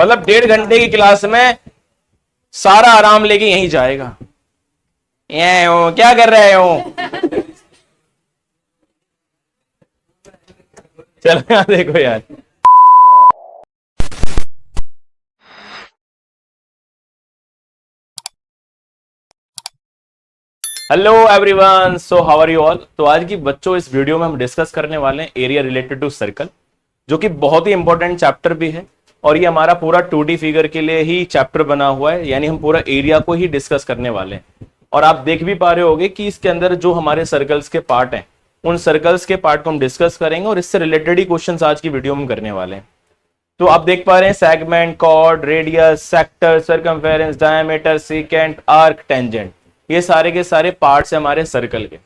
मतलब 1.5 घंटे की क्लास में सारा आराम लेके यहीं जाएगा। ये हो क्या कर रहे हो? चलो यार देखो यार, hello everyone, so how are you all. तो आज की बच्चों इस वीडियो में हम डिस्कस करने वाले हैं एरिया रिलेटेड टू सर्कल, जो कि बहुत ही इंपॉर्टेंट चैप्टर भी है। और ये हमारा पूरा 2D फिगर के लिए ही चैप्टर बना हुआ है, यानी हम पूरा एरिया को ही डिस्कस करने वाले हैं। और आप देख भी पा रहे होगे कि इसके अंदर जो हमारे सर्कल्स के पार्ट हैं, उन सर्कल्स के पार्ट को हम डिस्कस करेंगे और इससे रिलेटेड ही क्वेश्चन आज की वीडियो में करने वाले हैं। तो आप देख पा रहे हैं segment, chord, radius, sector, circumference, diameter, secant, arc, tangent, ये सारे के सारे पार्ट्स हैं हमारे सर्कल के।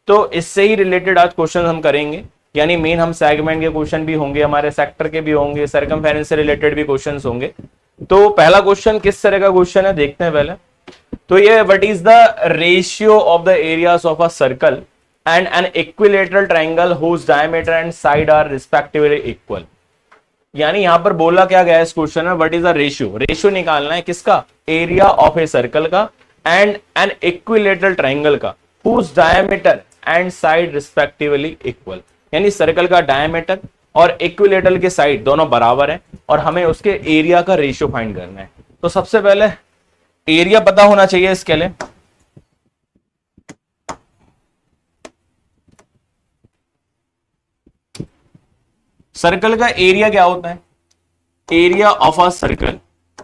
तो इससे ही रिलेटेड आज क्वेश्चन हम करेंगे, यानी मेन हम सेगमेंट के क्वेश्चन भी होंगे, हमारे सेक्टर के भी होंगे, सर्कमफेरेंस से रिलेटेड भी क्वेश्चन होंगे। तो पहला क्वेश्चन किस तरह का क्वेश्चन है देखते हैं पहले। तो ये what is the ratio of the areas of a circle and an equilateral triangle whose diameter and side are respectively equal. यानी यहां पर बोला क्या गया है इस क्वेश्चन में, what is the ratio, ratio निकालना है किसका, एरिया ऑफ ए सर्कल का एंड एन इक्विलेटरल ट्रायंगल का whose diameter and side respectively equal. यानी सर्कल का डायमीटर और इक्विलेटरल के साइड दोनों बराबर है और हमें उसके एरिया का रेशियो फाइंड करना है। तो सबसे पहले एरिया पता होना चाहिए इसके लिए। सर्कल का एरिया क्या होता है, area of a circle,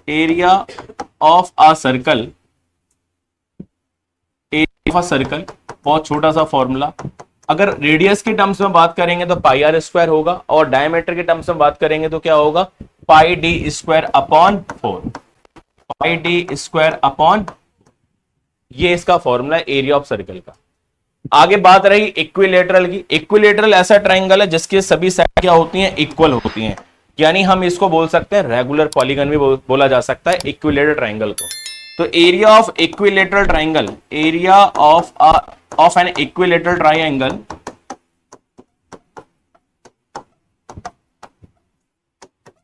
area of a circle, area of a circle, बहुत छोटा सा फॉर्मूला। अगर रेडियस की टर्म्स में बात करेंगे तो पाई आर स्क्वायर होगा, और डायमीटर के टर्म्स में बात करेंगे तो क्या होगा, पाई डी स्क्वायर अपॉन 4, पाई डी स्क्वायर अपॉन, ये इसका फॉर्मूला है एरिया ऑफ सर्कल का। आगे बात रही इक्विलेटरल की। इक्विलेटरल ऐसा ट्रायंगल है जिसकी सभी साइड क्या होती हैं, इक्वल होती हैं, यानी हम इसको बोल सकते हैं रेगुलर पॉलीगन भी बोला जा सकता है इक्विलेटरल ट्रायंगल को। तो area of equilateral triangle, area of N equilateral triangle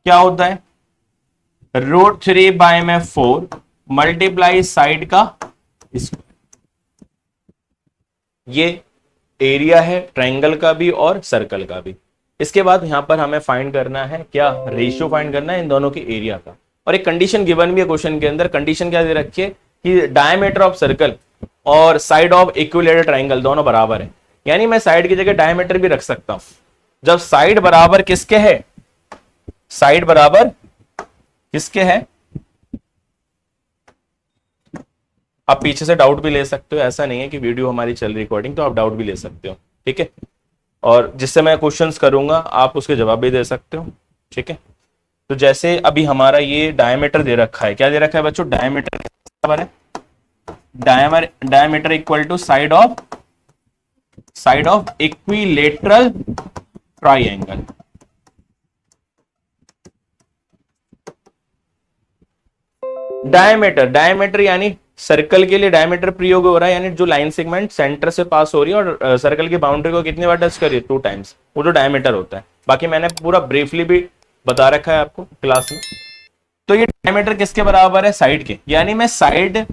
क्या होता है, √3/4 मल्टीप्लाई साइड का स्क्वायर। ये एरिया है ट्रायंगल का भी और सर्कल का भी। इसके बाद यहां पर हमें फाइंड करना है क्या, रेशियो फाइंड करना है इन दोनों की एरिया का। और एक कंडीशन गिवन भी है क्वेश्चन के अंदर। कंडीशन क्या दे रखी है कि डायमीटर ऑफ सर्कल और साइड ऑफ इक्विलेटरल ट्रायंगल दोनों बराबर है। यानी मैं साइड की जगह डायमीटर भी रख सकता हूं। जब साइड बराबर किसके है, साइड बराबर किसके है, आप पीछे से डाउट भी ले सकते हो, ऐसा नहीं है कि वीडियो हमारी चल रही रिकॉर्डिंग तो आप डाउट भी ले सकते हो, ठीक है। और जिससे मैं क्वेश्चंस करूंगा आप उसके जवाब भी दे सकते हो, ठीक है। तो जैसे अभी हमारा ये डायमीटर दे रखा है, क्या दे रखा है बच्चों, डायमीटर बराबर है diameter equal to side of equilateral triangle. Diameter यानी सर्कल के लिए डायमीटर प्रयोग हो रहा है, यानी जो लाइन सेगमेंट सेंटर से पास हो रही है और सर्कल की बाउंड्री को कितनी बार टच करिए, 2 टाइम्स, वो जो डायमीटर होता है। बाकी मैंने पूरा ब्रीफली भी बता रखा है आपको क्लास में। तो ये डायमीटर किसके बराबर है, साइड के, यानी मैं साइड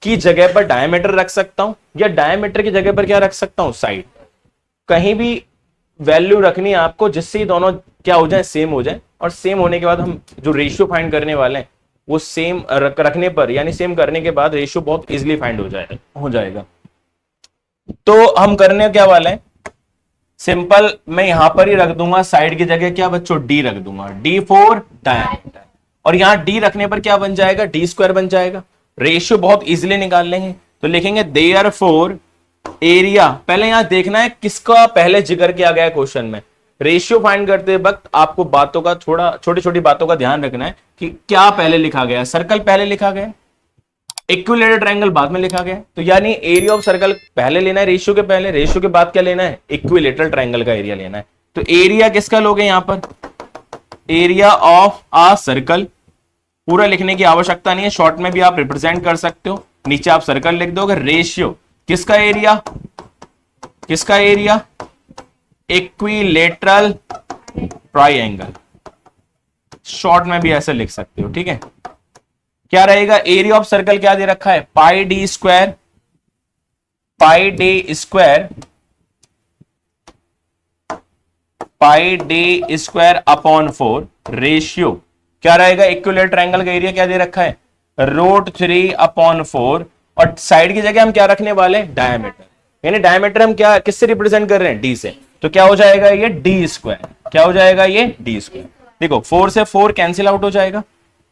की जगह पर डायमीटर रख सकता हूं या डायमीटर की जगह पर क्या रख सकता हूं, साइड। कहीं भी वैल्यू रखनी है आपको जिससे ही दोनों क्या हो जाए, सेम हो जाए। और सेम होने के बाद हम जो रेशियो फाइंड करने वाले हैं वो सेम रखने पर, यानी सेम करने के बाद रेशियो बहुत इजीली फाइंड हो जाएगा। तो हम करने क्या वाले हैं, सिंपल मैं यहां पर ही रख दूंगा साइड की जगह क्या बच्चों, डी रख दूंगा, डी फॉर डायमीटर। और यहां डी रखने पर क्या बन जाएगा, डी स्क्वायर बन जाएगा। रेशियो बहुत इजीली निकाल लेंगे, तो लिखेंगे देयरफॉर एरिया। पहले यहां देखना है किसका पहले जिक्र किया गया है क्वेश्चन में। रेशियो फाइंड करते वक्त आपको बातों का थोड़ा, छोटी छोटी बातों का ध्यान रखना है कि क्या पहले लिखा गया है। सर्कल पहले लिखा गया, इक्विलेटरल ट्रायंगल बाद में लिखा गया। तो यानी एरिया ऑफ सर्कल पहले लेना है रेशियो के पहले, रेशियो के बाद क्या लेना है, इक्विलेटरल ट्रायंगल का एरिया लेना है। तो एरिया किसका लोगे यहां पर, एरिया ऑफ आ सर्कल। पूरा लिखने की आवश्यकता नहीं है, शॉर्ट में भी आप रिप्रेजेंट कर सकते हो। नीचे आप सर्कल लिख दोगे, रेशियो किसका एरिया, किसका एरिया, इक्विलेटरल ट्रायंगल, शॉर्ट में भी ऐसे लिख सकते हो, ठीक है। क्या रहेगा, एरिया ऑफ सर्कल क्या दे रखा है, पाई डी स्क्वायर, पाई डी स्क्वायर, पाई डी स्क्वायर अपॉन 4 रेशियो क्या रहेगा, इक्विलेटरल ट्रायंगल का एरिया क्या दे रखा है, √3 अपॉन 4, और साइड की जगह हम क्या रखने वाले हैं, डायमीटर, यानी डायमीटर हम क्या किससे रिप्रेजेंट कर रहे हैं, डी से, तो क्या हो जाएगा ये डी स्क्वायर, क्या हो जाएगा ये डी स्क्वायर। देखो 4 से 4 कैंसिल आउट हो जाएगा,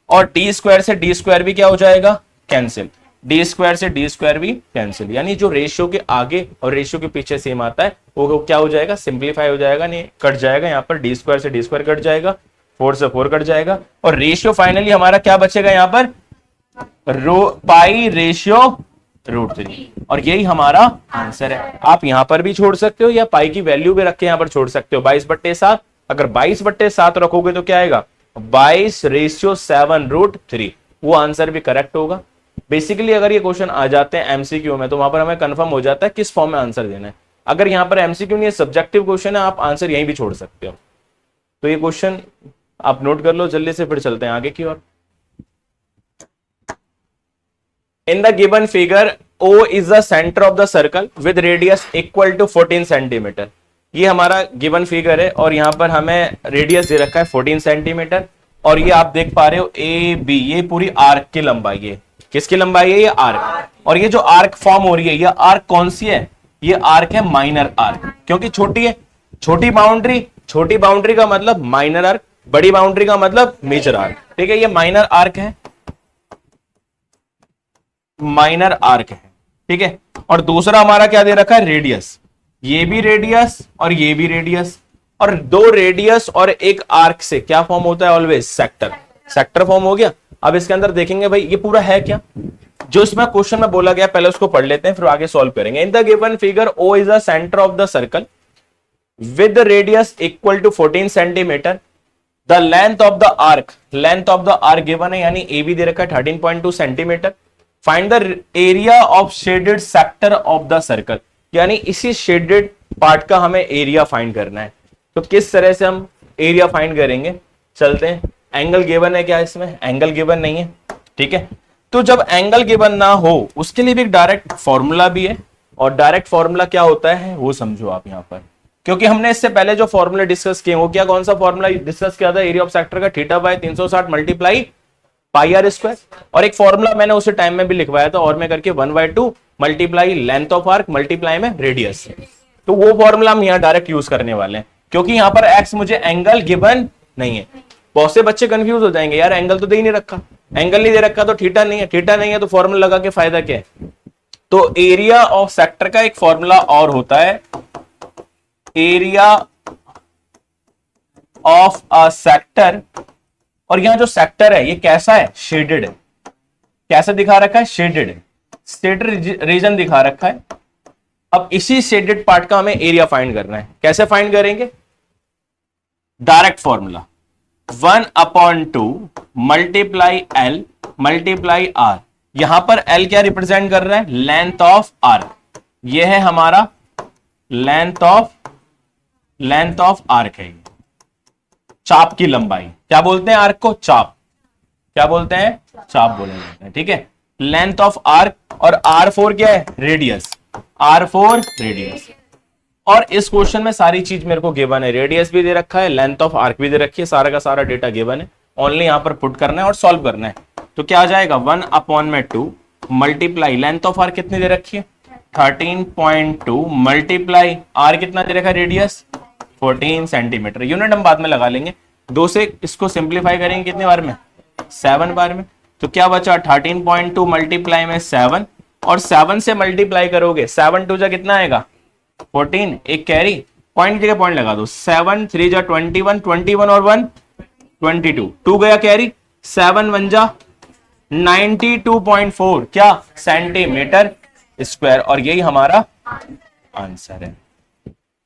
और डी स्क्वायर से डी स्क्वायर भी क्या हो जाएगा, कैंसिल, डी स्क्वायर से डी स्क्वायर भी कैंसिल, यानी जो रेशियो के आगे और रेशियो के पीछे सेम आता है वो क्या हो जाएगा, सिंप्लीफाई हो जाएगा, नहीं कट जाएगा, यहाँ पर डी स्क्वायर से डी स्क्वायर कट जाएगा, 4 से 4 कट जाएगा, और रेशियो फाइनली हमारा क्या बचेगा यहाँ पर, पाई रेशियो √3, और यही हमारा आंसर है। आप यहां पर भी छोड़ सकते हो या पाई की वैल्यू भी रख के यहां पर छोड़ सकते हो, 22/7, अगर 22/7 रखोगे तो क्या आएगा, 22:7 वो आंसर भी करेक्ट होगा। बेसिकली अगर ये क्वेश्चन आ जाते हैं एमसीक्यू में तो वहां पर हमें कंफर्म हो जाता है किस फॉर्म में आंसर देना है। अगर यहां पर एमसीक्यू नहीं है, सब्जेक्टिव क्वेश्चन है, आप आंसर यहीं भी छोड़ सकते हो। तो ये क्वेश्चन आप नोट कर लो जल्दी से, फिर चलते हैं आगे की ओर। In the given figure, O is the center of the circle with radius equal to 14 centimetre. ये हमारा गिवन फिगर है और यहाँ पर हमें रेडियस दे रखा है 14 सेंटीमीटर, और ये आप देख पा रहे हो ए बी, ये पूरी आर्क की लंबाई है। किसकी लंबाई है, ये आर्क, और ये जो आर्क फॉर्म हो रही है, ये आर्क कौन सी है, ये आर्क है माइनर आर्क, क्योंकि छोटी है, छोटी बाउंड्री का मतलब माइनर आर्क, बड़ी बाउंड्री का मतलब मेजर आर्क, ठीक है। ये माइनर आर्क है, माइनर आर्क है, ठीक है। और दूसरा हमारा क्या दे रखा है, रेडियस, ये भी रेडियस और ये भी रेडियस, और दो रेडियस और एक आर्क से क्या फॉर्म होता है, ऑलवेज सेक्टर, सेक्टर फॉर्म हो गया। अब इसके अंदर देखेंगे भाई ये पूरा है क्या, जो इसमें क्वेश्चन में बोला गया पहले उसको पढ़ लेते हैं फिर आगे सॉल्व करेंगे। In the given figure O is the centre of the circle with radius equal to 14 centimetre, the length of the arc, length of the arc given है यानी ए बी दे रखा है 13.2 centimetre. Find the area of shaded sector of the circle, यानी इसी shaded part का हमें area find करना है। तो किस तरह से हम एरिया फाइंड करेंगे, चलते हैं। एंगल गिवन है क्या, इसमें एंगल गिवन नहीं है, ठीक है। तो जब एंगल गिवन ना हो उसके लिए भी एक डायरेक्ट फॉर्मूला भी है, और डायरेक्ट फॉर्मूला क्या होता है वो समझो आप यहां पर, क्योंकि हमने इससे पहले जो फॉर्मूला डिस्कस किए वो क्या, कौन सा फॉर्मूला डिस्कस किया था, एरिया ऑफ सेक्टर का θ/360 मल्टीप्लाई पाई आर स्क्वायर, और एक फॉर्मूला मैंने उसे टाइम में भी लिखवाया था और में करके 1/2 multiply length of arc multiply में रेडियस। तो वो फॉर्मूला हम यहाँ डायरेक्ट यूज करने वाले हैं, क्योंकि यहाँ पर एक्स मुझे एंगल गिवन नहीं है। बहुत से बच्चे कंफ्यूज हो जाएंगे, यार एंगल तो दे ही नहीं रखा, एंगल नहीं दे रखा तो थीटा नहीं है, थीटा नहीं है तो फॉर्मूला लगा के फायदा क्या है। तो एरिया ऑफ सेक्टर का एक फॉर्मूला और होता है, एरिया ऑफ अ सेक्टर, और यहां जो सेक्टर है ये कैसा है, शेडेड है। कैसे दिखा रखा है, शेडेड है, शेडेड रीजन दिखा रखा है। अब इसी शेडेड पार्ट का हमें एरिया फाइंड करना है। कैसे फाइंड करेंगे, direct formula 1/2 multiply L multiply R. यहां पर एल क्या रिप्रेजेंट कर रहा है, लेंथ ऑफ आर्क, यह है हमारा लेंथ ऑफ आर्क है, चाप की लंबाई। क्या बोलते हैं आर्क को, चाप, क्या बोलते हैं, चाप बोले जाते हैं, ठीक है। लेंथ ऑफ आर्क, और R4 क्या है, रेडियस, R4 रेडियस। और इस क्वेश्चन में सारी चीज मेरे को गिवन है, रेडियस भी दे रखा है, लेंथ ऑफ आर्क भी दे रखी है, सारा का सारा डेटा गिवन है, ओनली यहां पर पुट करना है और सॉल्व करना है। तो क्या आ जाएगा, 1/2 मल्टीप्लाई लेंथ ऑफ आर्क कितनी दे रखी है, 13.2 मल्टीप्लाई आर कितना दे रखा है, रेडियस 14 सेंटीमीटर। यूनिट हम बाद में लगा लेंगे, 2 से इसको सिंप्लीफाई करेंगे कितने बार में, 7 बार में। तो क्या बचा, 13.2 मल्टीप्लाई में 7, और 7 से मल्टीप्लाई करोगे 7 2 जा कितना आएगा, 14, एक कैरी, पॉइंट की जगह पॉइंट लगा दो, 7 3 जा 21, 21 और 1 22, 2 गया कैरी, 7 1 जा 92.4 क्या, सेंटीमीटर स्क्वायर, और यही हमारा आंसर है।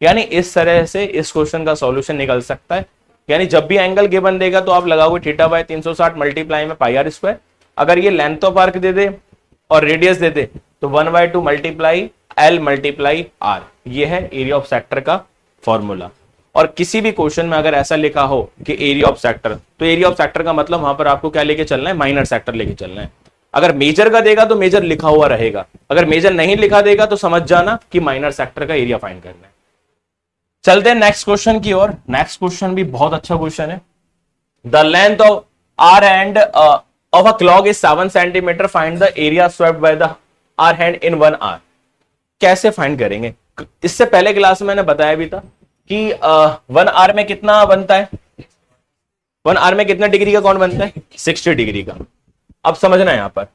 यानी इस तरह से इस क्वेश्चन का सॉल्यूशन निकल सकता है। यानी जब भी एंगल गिवन देगा तो आप लगाओगे θ/360 मल्टीप्लाई में पाई आर स्क्वायर। अगर ये लेंथ ऑफ आर्क दे दे और रेडियस दे दे तो 1/2 मल्टीप्लाई एल मल्टीप्लाई आर, ये है एरिया ऑफ सेक्टर का फॉर्मूला। और किसी भी क्वेश्चन में अगर ऐसा लिखा हो कि एरिया ऑफ सेक्टर, तो एरिया ऑफ सेक्टर का मतलब वहां पर आपको क्या लेके चलना है, माइनर सेक्टर लेके चलना है। अगर मेजर का देगा तो मेजर लिखा हुआ रहेगा, अगर मेजर नहीं लिखा देगा तो समझ जाना कि माइनर सेक्टर का एरिया फाइंड करना है। चलते हैं नेक्स्ट क्वेश्चन की ओर। नेक्स्ट क्वेश्चन भी बहुत अच्छा क्वेश्चन है। The length of hour hand of a clock is 7 centimetre, find the area swept by the hour hand in 1 hour. कैसे फाइंड करेंगे? इससे पहले क्लास में मैंने बताया भी था कि 1 आवर में कितना बनता है, 1 आवर में कितना डिग्री का कोण बनता है, 60 डिग्री का। अब समझना है यहां पर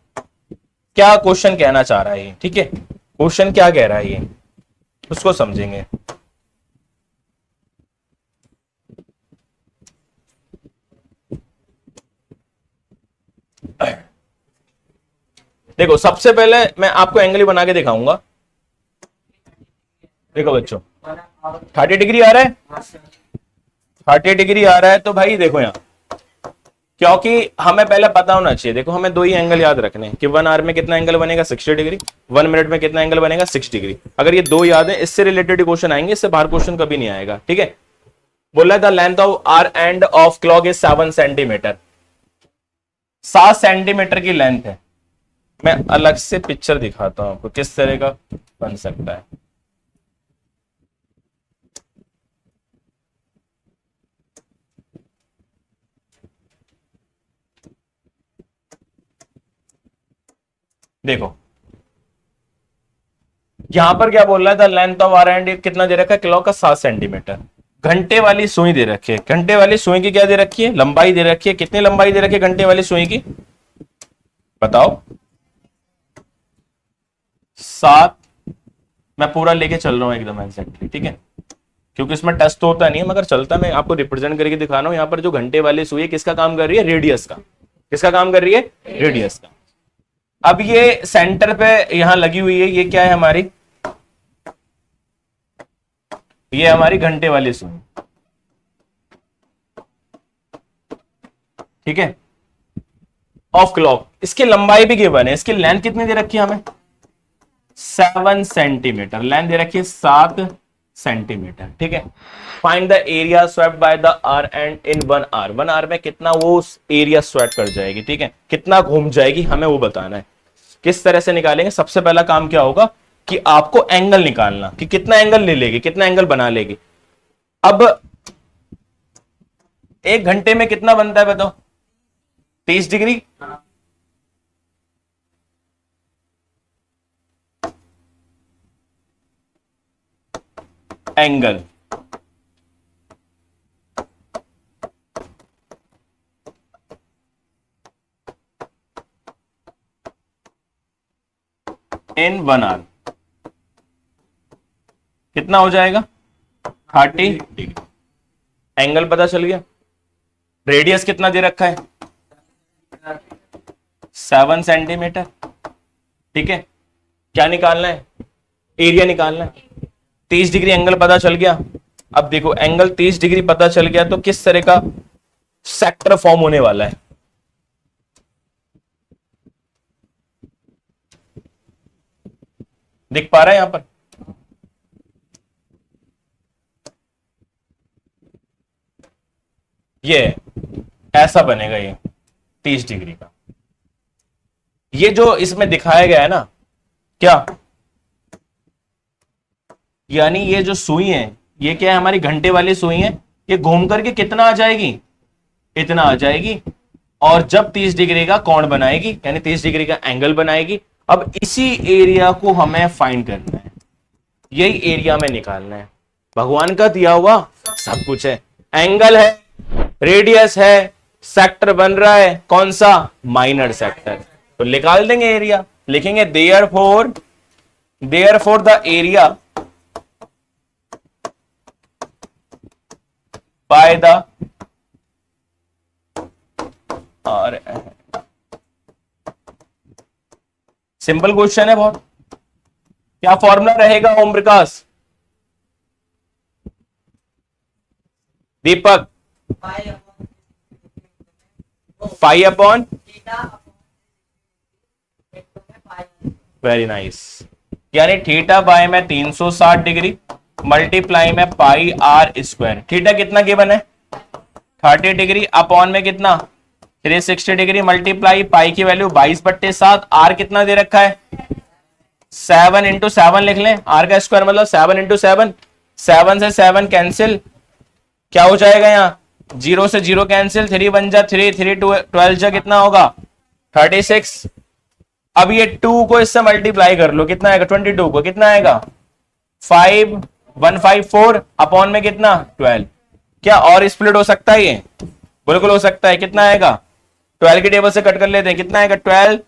क्या क्वेश्चन कहना चाह रहा है, ठीक है, क्वेश्चन क्या कह रहा है ये उसको समझेंगे। देखो सबसे पहले मैं आपको एंगल बना के दिखाऊंगा। देखो बच्चों 30 डिग्री आ रहा है, 30 डिग्री आ रहा है, तो भाई देखो यहां, क्योंकि हमें पहले पता होना चाहिए, देखो हमें दो ही एंगल याद रखने हैं कि 1 आवर में कितना एंगल बनेगा 60 डिग्री, 1 मिनट में कितना एंगल बनेगा 6 डिग्री। अगर ये दो याद है, इससे रिलेटेड क्वेश्चन आएंगे, इससे बाहर क्वेश्चन कभी नहीं आएगा, ठीक है। बोला the length of hour hand of clock is 7 centimetre, 7 centimetre की लेंथ है। मैं अलग से पिक्चर दिखाता हूं आपको किस तरह का बन सकता है। देखो यहां पर क्या बोल रहा है, the length of hour hand कितना दे रखा है क्लॉक का 7 सेंटीमीटर। घंटे वाली सुई दे रखी है, घंटे वाली सुई की क्या दे रखी है, लंबाई दे रखी है। कितनी लंबाई दे रखी है घंटे वाली सुई की, बताओ। 7। मैं पूरा लेके चल रहा हूं एकदम एग्जैक्टली, ठीक है, क्योंकि इसमें टेस्ट तो होता नहीं है, मगर चलता मैं आपको रिप्रेजेंट करके दिखा रहा हूं। यहां पर जो घंटे वाली सुई है किसका काम कर रही है, रेडियस का। किसका काम कर रही है, रेडियस का। अब ये सेंटर पे यहां लगी हुई है, ये क्या है हमारी, ये हमारी घंटे वाली सुई, ठीक है, ऑफ क्लॉक। इसकी लंबाई भी गिवन है, इसकी लेंथ कितनी दे रखी है हमें, 7 सेंटीमीटर लेंथ दे रखी है, 7 सेंटीमीटर, ठीक है। Find the area swept by the hour hand in 1 hour, 1 hour में कितना वो एरिया स्वेप्ट कर जाएगी, ठीक है, कितना घूम जाएगी, हमें वो बताना है। किस तरह से निकालेंगे, सबसे पहला काम क्या होगा कि आपको एंगल निकालना, कि कितना एंगल ले लेगी, कितना एंगल बना लेगी। अब 1 घंटे में कितना बनता है बताओ, 30 डिग्री। एंगल इन 1 आवर कितना हो जाएगा, 30 डिग्री। एंगल पता चल गया। रेडियस कितना दे रखा है, 7 सेंटीमीटर, ठीक है। क्या निकालना है, एरिया निकालना है। 30 डिग्री एंगल पता चल गया। अब देखो एंगल 30 डिग्री पता चल गया तो किस तरह का सेक्टर फॉर्म होने वाला है, दिख पा रहा है यहां पर, ये ऐसा बनेगा, ये 30 डिग्री का। ये जो इसमें दिखाया गया है ना, क्या, यानी ये जो सुई है, ये क्या है, हमारी घंटे वाली सुई है। ये घूम करके कितना आ जाएगी, इतना आ जाएगी, और जब 30 डिग्री का कोण बनाएगी, यानी 30 डिग्री का एंगल बनाएगी। अब इसी एरिया को हमें फाइंड करना है, यही एरिया में निकालना है। भगवान का दिया हुआ सब कुछ है, एंगल है, रेडियस है, सेक्टर बन रहा है, कौन सा, माइनर सेक्टर। तो निकाल देंगे एरिया, लिखेंगे therefore the area by the और सिंपल क्वेश्चन है बहुत। क्या फॉर्मूला रहेगा ओम प्रकाश, दीपक, पाई अपॉन, वेरी नाइस, यानी थीटा बाय में 360 डिग्री मल्टीप्लाई में पाई आर स्क्वायर। थीटा कितना गिवन है 30 डिग्री, अपॉन में कितना 360 डिग्री, मल्टीप्लाई पाई की वैल्यू 22/7, आर कितना दे रखा है 7 इंटू 7 लिख लें, आर का स्क्वायर मतलब 7 इंटू 7, 7 से 7 कैंसिल, क्या हो जाएगा यहाँ 0 से 0 कैंसिल, 3 1 जा 3, 3 12 जा कितना होगा 36। अब ये 2 को इससे मल्टीप्लाई कर लो, कितना आएगा 22 को कितना आएगा 5154, अपॉन में कितना 12। क्या और स्प्लिट हो सकता है ये, बिल्कुल हो सकता है। कितना आएगा 12 की टेबल से कट कर लेते हैं, कितना आएगा 12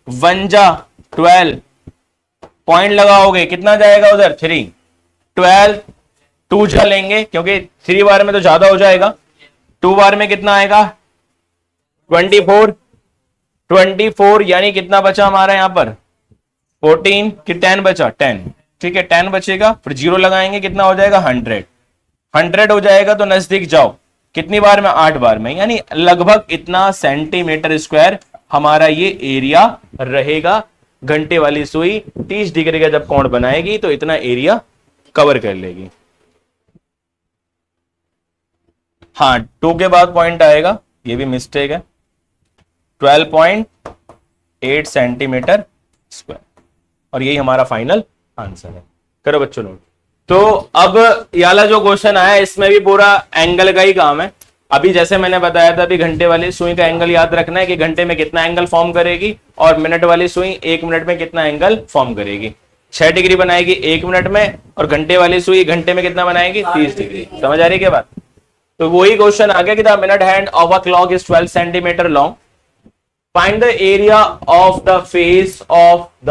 1 जा 12, पॉइंट लगाओगे कितना जाएगा उधर 3, 12 2 जा लेंगे क्योंकि 3 बार में तो ज्यादा हो जाएगा, 2 बार में कितना आएगा 24, 24 यानी कितना बचा हमारा यहाँ पर 14 कि 10 बचा 10, ठीक है 10 बचेगा, फिर 0 लगाएंगे कितना हो जाएगा 100, 100 हो जाएगा तो नजदीक जाओ कितनी बार में 8 बार में, यानी लगभग इतना सेंटीमीटर स्क्वायर हमारा ये एरिया रहेगा। घंटे वाली सुई 30 डिग्री का जब कोण बनाएगी तो इतना एरिया कवर कर लेगी। हाँ 2 के बाद पॉइंट आएगा, ये भी मिस्टेक है, 12.8 सेंटीमीटर स्क्वायर, और यही हमारा फाइनल आंसर है। करो बच्चों नोट। तो अब ये वाला जो क्वेश्चन आया इसमें भी पूरा एंगल का ही काम है। अभी जैसे मैंने बताया था, अभी घंटे वाली सुई का एंगल याद रखना है कि घंटे में कितना एंगल फॉर्म करेगी, और मिनट वाली सुई 1 मिनट में कितना एंगल फॉर्म करेगी। 6 डिग्री बनाएगी 1 मिनट में, और घंटे वाली सुई घंटे में कितना बनाएगी 30 डिग्री। समझ आ रही है क्या बात? तो वही क्वेश्चन आ गया कि the minute hand of a clock is 12 centimetre long, find the area of the face of the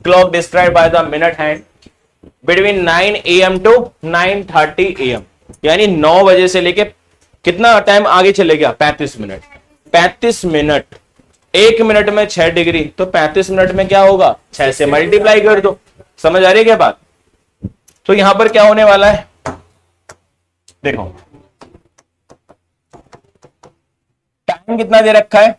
clock described by the minute hand between 9 AM to 9:30 AM, यानी 9 बजे से लेके कितना टाइम आगे चले गया 35 मिनट। 35 मिनट, 1 मिनट में 6 degree, तो 35 मिनट में क्या होगा 6 से मल्टीप्लाई कर दो। समझ आ रही है क्या बात? तो यहां पर क्या होने वाला है देखो, टाइम कितना दे रखा है,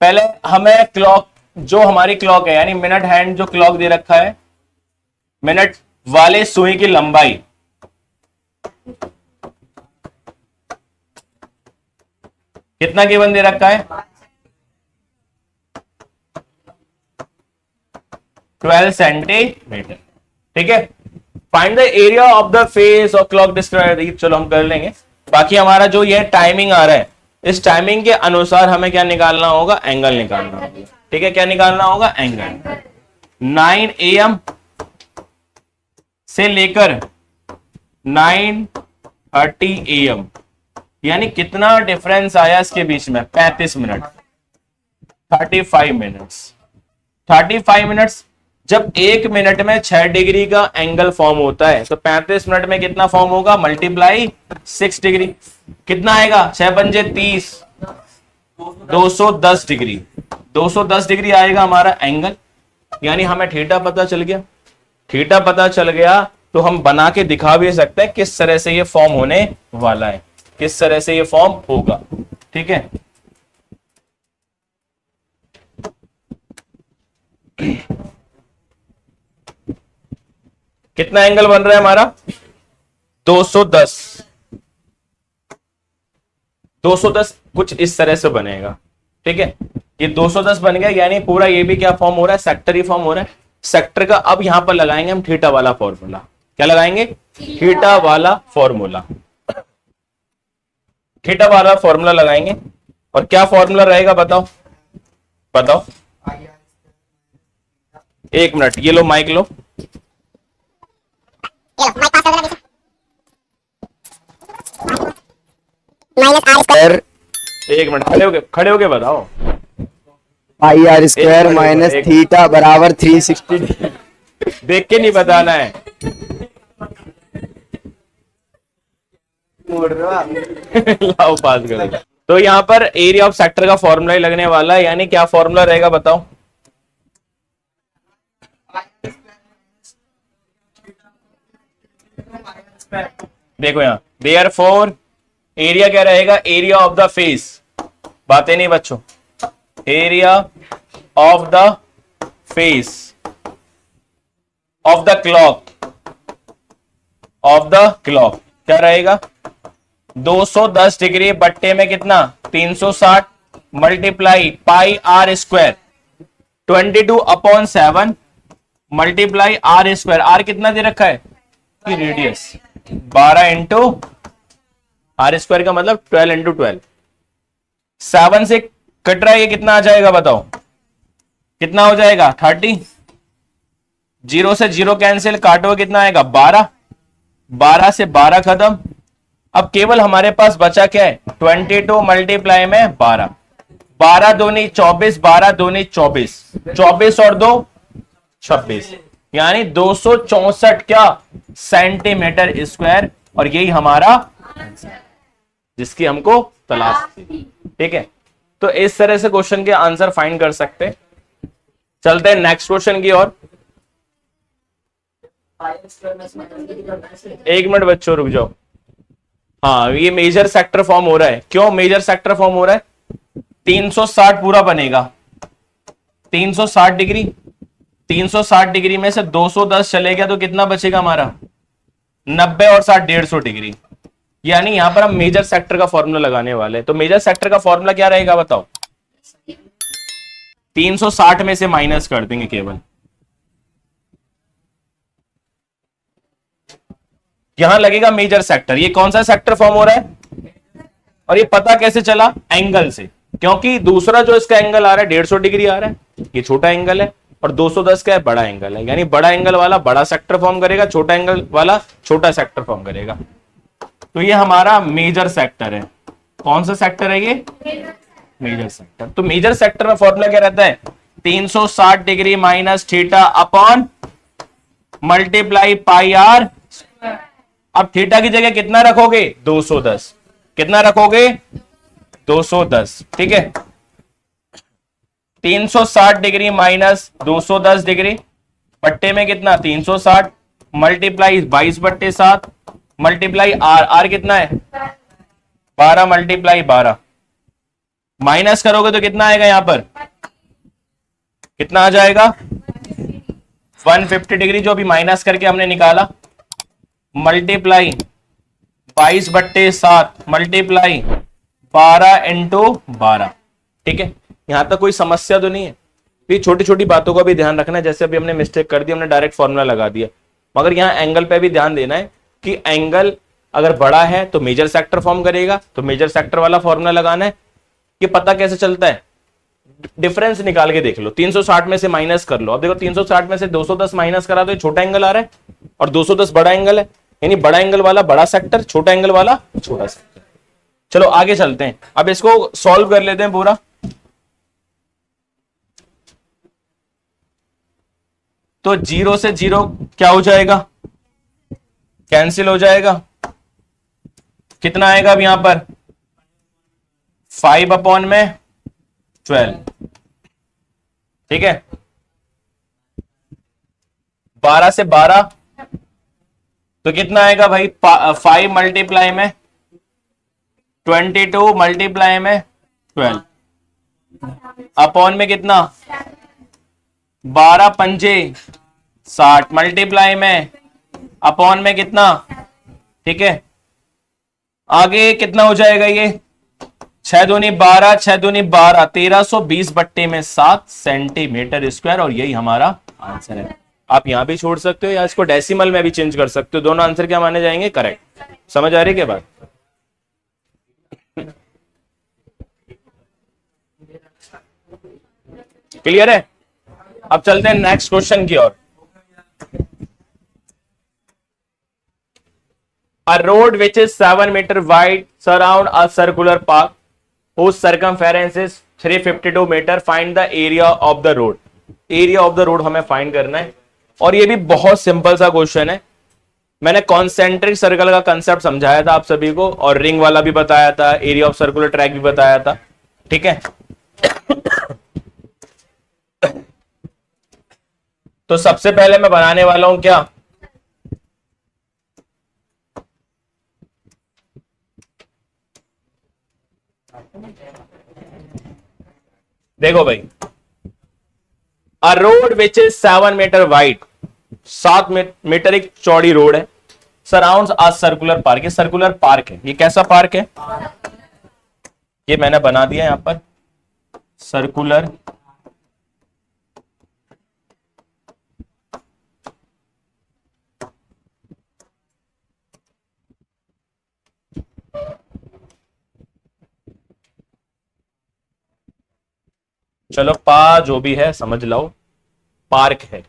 पहले हमें क्लॉक जो हमारी क्लॉक है यानी मिनट हैंड जो क्लॉक दे रखा है, मिनट वाले सुई की लंबाई कितना गिवन दे रखा है 12 सेंटीमीटर, ठीक है। Find the area of the face of clock describe, चलो हम कर लेंगे। बाकी हमारा जो ये टाइमिंग आ रहा है, इस टाइमिंग के अनुसार हमें क्या निकालना होगा, एंगल निकालना होगा, ठीक है। क्या निकालना होगा, एंगल। 9 AM से लेकर 9:30 AM, यानी कितना डिफरेंस आया इसके बीच में 35 मिनट, 35 मिनट्स। 35 मिनट्स, जब 1 मिनट में 6 डिग्री का एंगल फॉर्म होता है तो 35 मिनट में कितना फॉर्म होगा, मल्टीप्लाई 6 डिग्री, कितना आएगा 6 पंजे 30, 210 डिग्री। 210 डिग्री आएगा हमारा एंगल, यानी हमें थीटा पता चल गया। थीटा पता चल गया तो हम बना के दिखा भी सकते हैं किस तरह से ये फॉर्म होने वाला है, किस तरह से ये फॉर्म होगा, ठीक है। कितना एंगल बन रहा है हमारा 210। 210 कुछ इस तरह से बनेगा, ठीक है। ये 210 बन गया, यानी पूरा ये भी क्या फॉर्म हो रहा है, सेक्टर ही फॉर्म हो रहा है। सेक्टर का अब यहां पर लगाएंगे हम थीटा वाला फॉर्मूला। क्या लगाएंगे, थीटा वाला फॉर्मूला। थीटा वाला फॉर्मूला लगाएंगे, और क्या फॉर्मूला रहेगा बताओ, बताओ। 1 मिनट, ये लो माइक लो, -r²। 1 मिनट खड़े होके बताओ। πr² माइनस थीटा बराबर 360। देख के नहीं बताना है। लाओ पास करो। तो यहां पर एरिया ऑफ सेक्टर का फॉर्मूला ही लगने वाला है, यानी क्या फॉर्मूला रहेगा बताओ। देखो यहां देयरफॉर एरिया क्या रहेगा, एरिया ऑफ द फेस, बातें नहीं बच्चों, area of the face of the clock of the clock क्या रहेगा? 210 डिग्री बट्टे में कितना 360 multiply pi are square 22/7 multiply R square. R कितना दे रखा है कि रेडियस 12 इंटू आर स्क्वायर का मतलब 12 इंटू 12। 7 से कट रहा है, ये कितना आ जाएगा बताओ? कितना हो जाएगा? 30। 0 से 0 कैंसिल, काटो कितना आएगा? 12। 12 से 12 खत्म। अब केवल हमारे पास बचा क्या है? 22 मल्टीप्लाई में 12। 12 दूनी 24, 12 दूनी 24, 24 और 2 26, यानी 264 क्या सेंटीमीटर स्क्वायर। और यही हमारा जिसकी हमको तलाश थी। ठीक है, तो इस तरह से क्वेश्चन के आंसर फाइंड कर सकते हैं। चलते हैं नेक्स्ट क्वेश्चन की ओर। एक मिनट बच्चों रुक जाओ। हाँ, ये मेजर सेक्टर फॉर्म हो रहा है। क्यों मेजर सेक्टर फॉर्म हो रहा है? 360 पूरा बनेगा, 360 डिग्री। 360 डिग्री में से 210 चले गया तो कितना बचेगा हमारा? 90 और 60 150 डिग्री। यानी यहां पर हम मेजर सेक्टर का फॉर्मूला लगाने वाले हैं। तो मेजर सेक्टर का फॉर्मूला क्या रहेगा बताओ? 360 में से माइनस कर देंगे केवल। यहां लगेगा मेजर सेक्टर। ये कौन सा सेक्टर फॉर्म हो रहा है? और ये पता कैसे चला? एंगल से। क्योंकि दूसरा जो इसका एंगल आ रहा है 150 डिग्री आ रहा है, ये छोटा एंगल है, और 210 का है बड़ा एंगल है। यानी बड़ा एंगल वाला बड़ा सेक्टर फॉर्म करेगा, छोटा एंगल वाला छोटा सेक्टर फॉर्म करेगा। तो ये हमारा मेजर सेक्टर है। कौन सा सेक्टर है ये? Major sector. तो मेजर सेक्टर में फॉर्मूला क्या रहता है? 360 degree minus theta upon multiply pi R. अब थीटा की जगह कितना रखोगे? 210। कितना रखोगे? 210। ठीक है, 360 डिग्री माइनस 210 डिग्री बट्टे में कितना 360 मल्टीप्लाई 22/7 मल्टीप्लाई आर। आर कितना है? 12 मल्टीप्लाई 12। माइनस करोगे तो कितना आएगा? यहां पर कितना आ जाएगा? 150 डिग्री, जो अभी माइनस करके हमने निकाला, मल्टीप्लाई 22/7 मल्टीप्लाई 12 इंटू 12। ठीक है, यहां तक कोई समस्या तो नहीं है? ये छोटी छोटी बातों का भी ध्यान रखना है। जैसे अभी हमने मिस्टेक कर दी, हमने डायरेक्ट फॉर्मूला लगा दिया, मगर यहां एंगल पे भी ध्यान देना है कि एंगल अगर बड़ा है तो मेजर सेक्टर फॉर्म करेगा, तो मेजर सेक्टर वाला फॉर्मूला लगाना है। ये पता कैसे चलता है? डिफरेंस निकाल के देख लो। 360 में से माइनस कर लो। अब देखो 360 में से 210 माइनस करा तो ये छोटा एंगल आ रहा है, और 210 बड़ा एंगल है। यानी बड़ा एंगल वाला बड़ा सेक्टर, छोटा एंगल वाला छोटा सेक्टर। चलो आगे चलते हैं। अब इसको सॉल्व कर लेते हैं पूरा। तो 0 से 0 क्या हो जाएगा? कैंसिल हो जाएगा। कितना आएगा अब यहां पर? 5/12। ठीक है, 12 से 12 तो कितना आएगा भाई? 5 मल्टीप्लाई में 22 मल्टीप्लाई में 12 अपॉन में कितना? 12 पंजे 60 मल्टीप्लाई में अपॉन में कितना? ठीक है, आगे कितना हो जाएगा? ये 6 दूनी 12, 6 दूनी 12, 1320/7 सेंटीमीटर स्क्वायर। और यही हमारा आंसर है। आप यहां भी छोड़ सकते हो या इसको डेसिमल में भी चेंज कर सकते हो। दोनों आंसर क्या माने जाएंगे? करेक्ट। समझ आ रही है क्या बात? क्लियर है? अब चलते हैं नेक्स्ट क्वेश्चन की ओर। A road which is 7 meter wide surround a circular path whose circumference is 352 meter. Find the area of the road. Area of the road हमें फाइंड करना है। और ये भी बहुत सिंपल सा क्वेश्चन है। मैंने कॉन्सेंट्रिक सर्कल का कंसेप्ट समझाया था आप सभी को, और रिंग वाला भी बताया था, एरिया ऑफ सर्कुलर ट्रैक भी बताया था। ठीक है, तो सबसे पहले मैं बनाने वाला हूं क्या? देखो भाई, a road which is 7 metre wide, 7 metre एक चौड़ी रोड है, सराउंड्स अ सर्कुलर पार्क। ये सर्कुलर पार्क है। ये कैसा पार्क है? ये मैंने बना दिया यहां पर सर्कुलर चलो पा जो भी है समझ लो, पार्क है।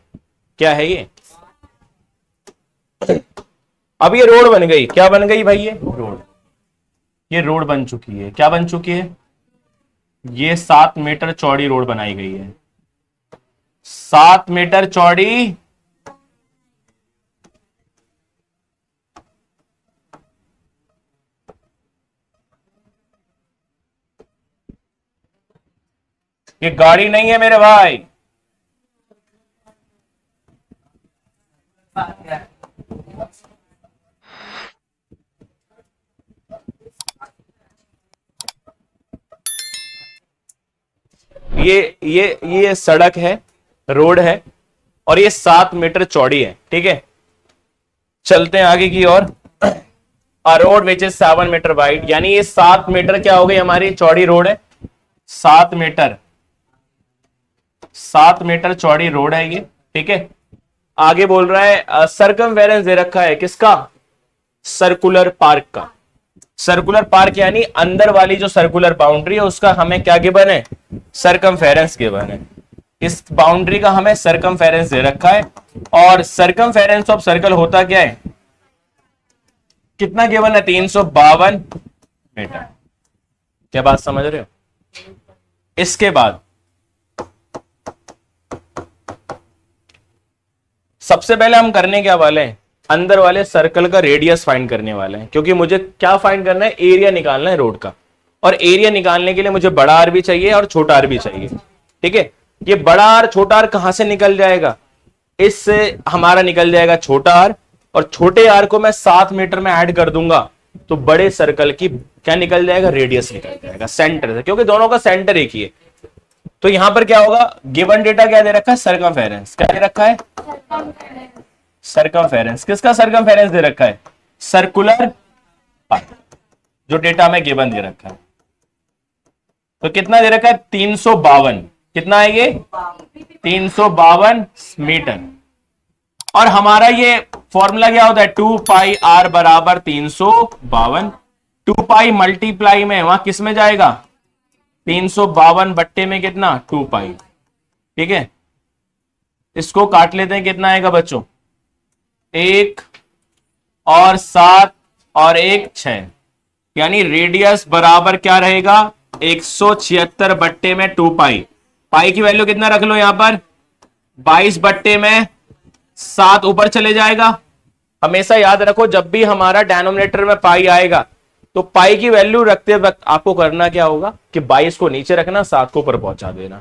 क्या है ये? अब ये रोड बन गई। क्या बन गई भाई? ये रोड। ये रोड बन चुकी है। क्या बन चुकी है? ये 7 मीटर चौड़ी रोड बनाई गई है। 7 मीटर चौड़ी ये गाड़ी नहीं है मेरे भाई। ये सड़क है, रोड है, और ये 7 मीटर चौड़ी है। ठीक है, चलते हैं आगे की ओर। A road which is 7 metre wide, यानी ये 7 मीटर क्या हो गई हमारी चौड़ी रोड है। 7 मीटर, 7 मीटर चौड़ी रोड है ये। ठीक है, आगे बोल रहा है सर्कमफेरेंस दे रखा है किसका? सर्कुलर पार्क का। सर्कुलर पार्क यानी अंदर वाली जो सर्कुलर बाउंड्री है उसका हमें क्या गिवन है? सर्कमफेरेंस गिवन है। इस बाउंड्री का हमें सर्कमफेरेंस दे रखा है। और सर्कमफेरेंस ऑफ सर्कल होता क्या है? कितना गिवन है? 352 मीटर। क्या बात समझ रहे हो? इसके बाद सबसे पहले हम करने क्या वाले हैं? अंदर वाले सर्कल का रेडियस फाइंड करने वाले हैं, क्योंकि मुझे क्या फाइंड करना है? एरिया निकालना है रोड का। और एरिया निकालने के लिए मुझे बड़ा आर भी चाहिए और छोटा आर भी चाहिए। ठीक है, ये बड़ा आर छोटा आर कहां से निकल जाएगा? इससे हमारा निकल जाएगा छोटा आर, और छोटे आर को मैं 7 मीटर में ऐड कर दूंगा तो बड़े सर्कल की क्या निकल जाएगा? रेडियस निकल जाएगा सेंटर से, क्योंकि दोनों का सेंटर एक ही है। तो यहां पर क्या होगा? गिवन डेटा क्या दे रखा है? सर्कमफेरेंस। क्या दे रखा है? सर्कमफेरेंस। किसका सर्कमफेरेंस दे रखा है? सर्कुलर पार्क, जो डेटा में गिवन दे रखा है। तो कितना दे रखा है? 352। कितना है ये? 352 मीटर। और हमारा ये फॉर्मूला क्या होता है? 2 पाई आर बराबर 352। 2 पाई मल्टीप्लाई में वहां किस में जाएगा? 352 बट्टे में कितना? 2 पाई। ठीक है, इसको काट लेते हैं। कितना आएगा बच्चों? 1 और 7 और 1 6, यानी रेडियस बराबर क्या रहेगा? 176 बट्टे में 2 पाई। पाई की वैल्यू कितना रख लो यहां पर? 22 बट्टे में 7 ऊपर चले जाएगा। हमेशा याद रखो जब भी हमारा डेनोमिनेटर में पाई आएगा तो पाई की वैल्यू रखते वक्त आपको करना क्या होगा कि 22 को नीचे रखना, 7 को ऊपर पहुंचा देना।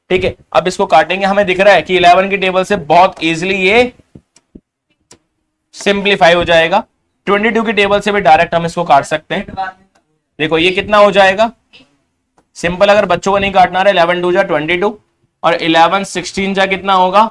ठीक है, अब इसको काटेंगे। हमें दिख रहा है कि 11 की टेबल से बहुत इजीली ये सिंप्लीफाई हो जाएगा। 22 की टेबल से भी डायरेक्ट हम इसको काट सकते हैं। देखो ये कितना हो जाएगा? सिंपल, अगर बच्चों को नहीं काटना रहा, 11 2 जा 22 और 11 16 जा कितना होगा?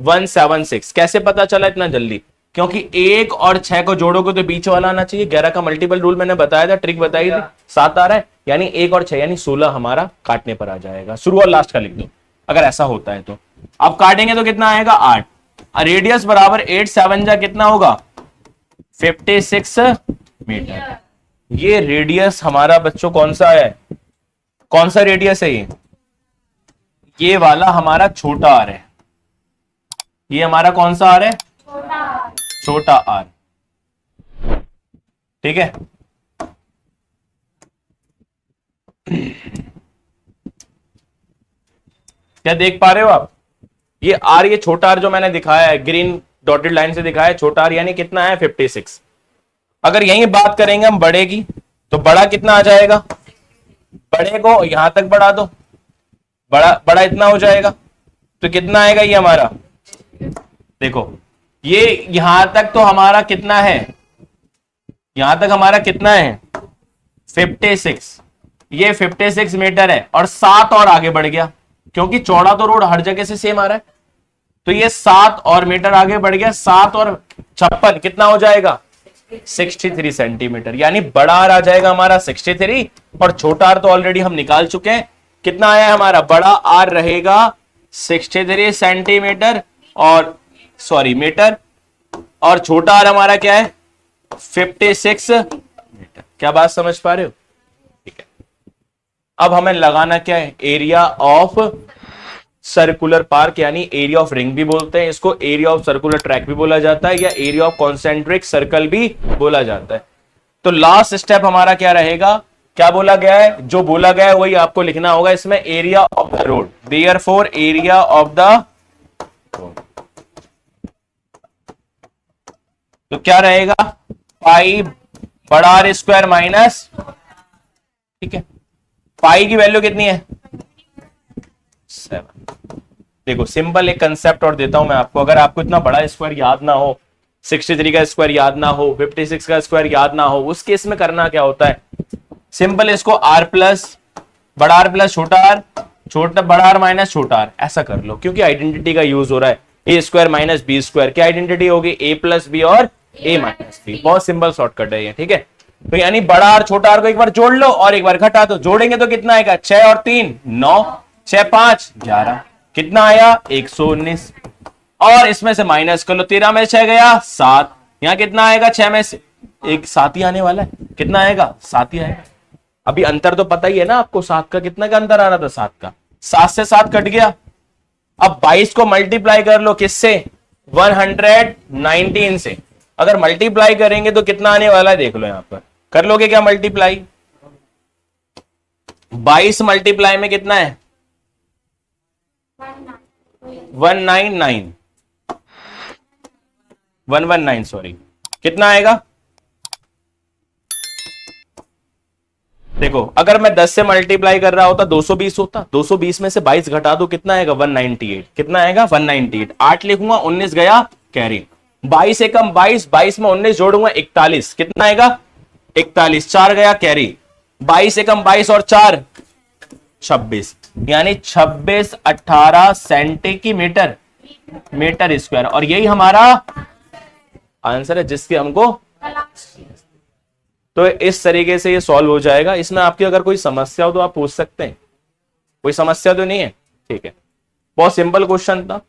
176। कैसे पता चला इतना जल्दी? क्योंकि 1 और 6 को जोड़ोगे तो बीच वाला आना चाहिए। 11 का मल्टीपल रूल मैंने बताया था, ट्रिक बताई थी। 7 आ रहा है, यानी 1 और 6 यानी 16 हमारा काटने पर आ जाएगा। शुरू और लास्ट का लिख दो अगर ऐसा होता है तो। अब काटेंगे तो कितना आएगा? 8। रेडियस बराबर 8 7 जा कितना होगा? 56 मीटर। ये रेडियस हमारा बच्चों कौन सा है? कौन सा रेडियस है ये वाला हमारा छोटा आर है। ये हमारा कौन सा आर है? छोटा आर। ठीक है, क्या देख पा रहे हो आप? ये आर, ये छोटा आर जो मैंने दिखाया है ग्रीन डॉटेड लाइन से दिखाया है, छोटा आर यानी कितना है? 56। अगर यही बात करेंगे हम बड़े की, तो बड़ा कितना आ जाएगा? बड़े को यहां तक बढ़ा दो, बड़ा बड़ा इतना हो जाएगा। तो कितना आएगा ये हमारा? देखो ये यहां तक तो हमारा कितना है? यहां तक हमारा कितना है? 56। ये 56 मीटर है और 7 और आगे बढ़ गया, क्योंकि चौड़ा तो रोड हर जगह से सेम आ रहा है। तो ये 7 और मीटर आगे बढ़ गया, 7 और 56 कितना हो जाएगा 63 सेंटीमीटर। यानी बड़ा आर आ जाएगा हमारा 63 और छोटा आर तो ऑलरेडी हम निकाल चुके हैं। कितना आया है हमारा, बड़ा आर रहेगा 63 सेंटीमीटर और सॉरी मीटर, और छोटा आर हमारा क्या है 56 मीटर। क्या बात समझ पा रहे हो? ठीक है, अब हमें लगाना क्या है, एरिया ऑफ सर्कुलर पार्क, यानी एरिया ऑफ रिंग भी बोलते हैं इसको, एरिया ऑफ सर्कुलर ट्रैक भी बोला जाता है, या एरिया ऑफ कॉन्सेंट्रिक सर्कल भी बोला जाता है। तो लास्ट स्टेप हमारा क्या रहेगा, क्या बोला गया है, जो बोला गया है वही आपको लिखना होगा इसमें, area of the road. Therefore area of the road, तो क्या रहेगा पाई बड़ा आर स्क्वायर माइनस, ठीक है, पाई की वैल्यू कितनी है 7। देखो सिंपल एक कंसेप्ट और देता हूं मैं आपको, अगर आपको इतना बड़ा स्क्वायर याद ना हो, 63 का स्क्वायर याद ना हो, 56 का स्क्वायर याद ना हो, उस केस में करना क्या होता है, सिंपल इसको आर प्लस बड़ा आर प्लस छोटा आर, छोटा बड़ा आर माइनस छोटा आर, ऐसा कर लो, क्योंकि आइडेंटिटी का यूज हो रहा है। ए स्क्वायर माइनस बी स्क्वायर, क्या आइडेंटिटी होगी ए प्लस बी और ए माइनस बी। बहुत सिंपल शॉर्टकट है ये, ठीक है। तो यानी बड़ा आर छोटा आर को एक बार जोड़ लो और एक बार घटा दो, जोड़ेंगे तो कितना आएगा 6 और 3 9, 6 5 11, कितना आया 119, और इसमें से माइनस कर लो, 13 में 6 गया 7, यहां कितना आएगा 6 में से एक 7 ही आने वाला है, कितना आएगा 7 ही आएगा। अभी अंतर तो पता ही है ना आपको, 7 का कितना का अंतर आ रहा था, 7 का, 7 से 7 कट गया। अब 22 को मल्टीप्लाई कर लो किससे 119 से, अगर मल्टीप्लाई करेंगे तो कितना आने वाला है देख लो, यहां पर कर लोगे क्या मल्टीप्लाई, 22 मल्टीप्लाई में कितना है 119 सॉरी, कितना आएगा, देखो अगर मैं 10 से मल्टीप्लाई कर रहा होता 220 होता, 220 में से 22 घटा दो कितना आएगा 198, कितना आएगा 198, 8 लिखूंगा 19 गया कैरी, 22 एकम 22, 22 में 19 जोड़ूंगा 41, कितना आएगा 41, 4 गया कैरी, 22 एकम 22 और 4 26, यानी 26 18 सेंटीमीटर मीटर स्क्वायर, और यही हमारा आंसर है जिसके हमको। तो इस तरीके से ये सॉल्व हो जाएगा। इसमें आपकी अगर कोई समस्या हो तो आप पूछ सकते हैं, कोई समस्या तो नहीं है, ठीक है। बहुत सिंपल क्वेश्चन था,